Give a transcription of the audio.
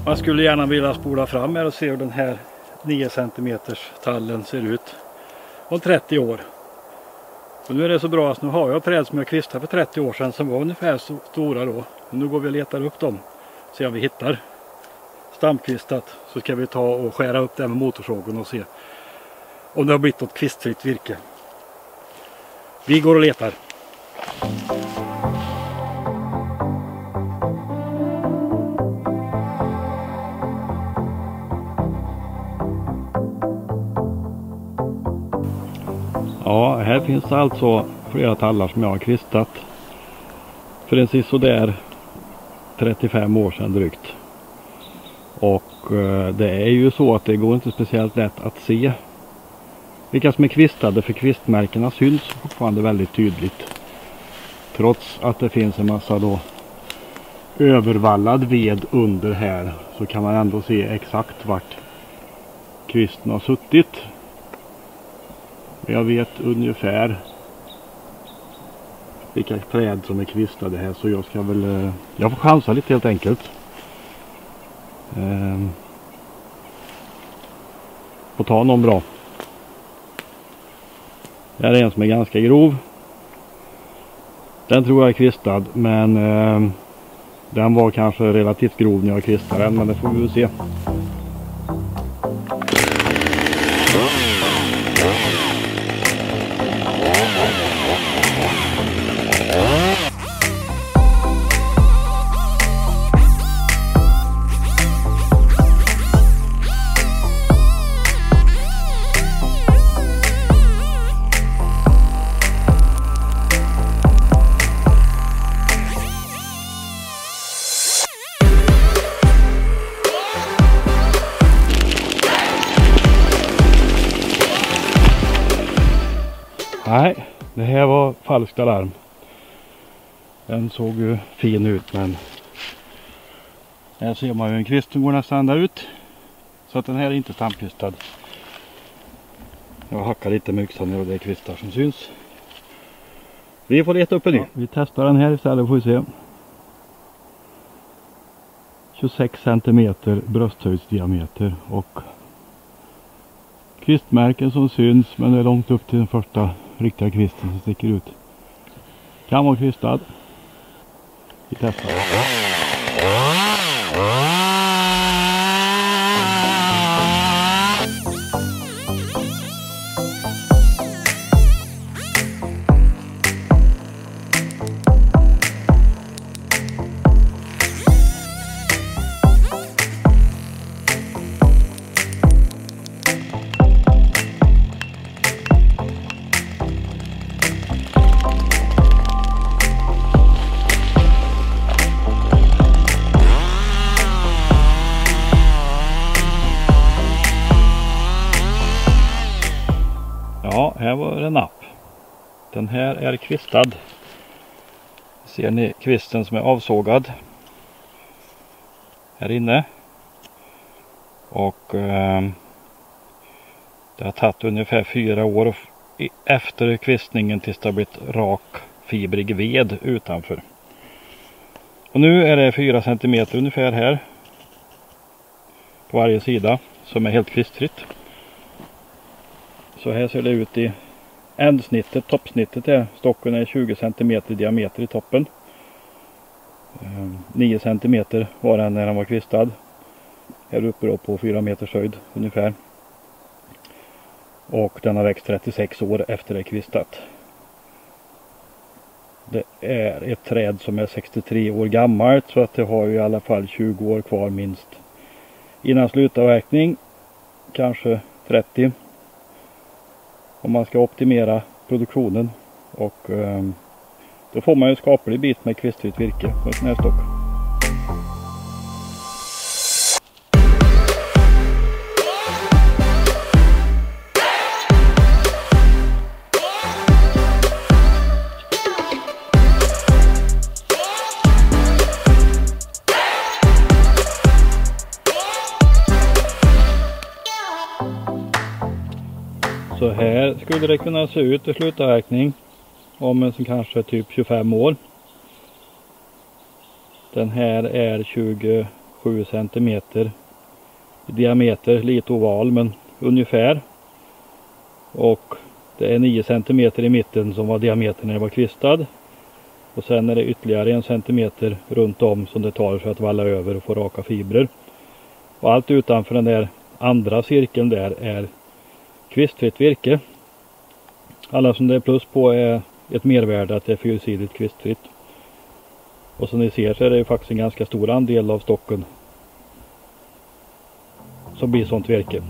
Man skulle gärna vilja spola fram här och se hur den här 9 cm tallen ser ut om 30 år. Och nu är det så bra att nu har jag träd som jag kvistade för 30 år sedan som var ungefär så stora då. Och nu går vi och letar upp dem. Se om vi hittar stamkvistat, så ska vi ta och skära upp det med motorsågen och se om det har blivit något kvistfritt virke. Vi går och letar. Ja, här finns det alltså flera tallar som jag har kvistat för en sisådär 35 år sedan drygt. Och det är ju så att det går inte speciellt lätt att se vilka som är kvistade, för kvistmärkena syns fortfarande väldigt tydligt. Trots att det finns en massa då övervallad ved under här, så kan man ändå se exakt vart kvisten har suttit. Jag vet ungefär vilka träd som är kvistade här, så jag ska väl, jag får chansa lite helt enkelt. Och ta någon bra. Det här är en som är ganska grov. Den tror jag är kvistad, men den var kanske relativt grov när jag kvistade den, men det får vi väl se. Nej, det här var falskt alarm. Den såg ju fin ut, men här ser man ju en kvist som går nästan där ut. Så att den här är inte stamkvistad. Jag hackar lite med yxan och det är kvistar som syns. Vi får leta upp en ny. Ja, vi testar den här istället, får vi se. 26 cm brösthöjdsdiameter och kvistmärken som syns, men det är långt upp till den första riktiga kvisten som sticker ut. Kan vara kvistad. Vi testar. Ja, här var det napp. Den här är kvistad. Ser ni kvisten som är avsågad här inne. Och det har tagit ungefär 4 år efter kvistningen tills det har blivit rak fibrig ved utanför. Och nu är det 4 cm ungefär här på varje sida som är helt kvistfritt. Så här ser det ut i ändsnittet, toppsnittet är, stocken är 20 cm i diameter i toppen. 9 cm var den när den var kvistad. Här uppe då på 4 meters höjd ungefär. Och den har växt 36 år efter det kvistat. Det är ett träd som är 63 år gammalt, så att det har ju i alla fall 20 år kvar minst innan slutavverkning. Kanske 30. Om man ska optimera produktionen, och då får man ju en skaplig bit med kvistfritt virke på en sån här stock. Så här skulle det kunna se ut i slutavverkning om en kanske typ 25 år. Den här är 27 cm i diameter, lite oval men ungefär. Och det är 9 cm i mitten som var diametern när det var kvistad. Och sen är det ytterligare 1 cm runt om som det tar för att valla över och få raka fibrer. Och allt utanför den där andra cirkeln där är kvistfritt virke. Alla som det är plus på är ett mervärde att det är fyrsidigt kvistfritt. Och som ni ser så är det faktiskt en ganska stor andel av stocken som blir sånt virke.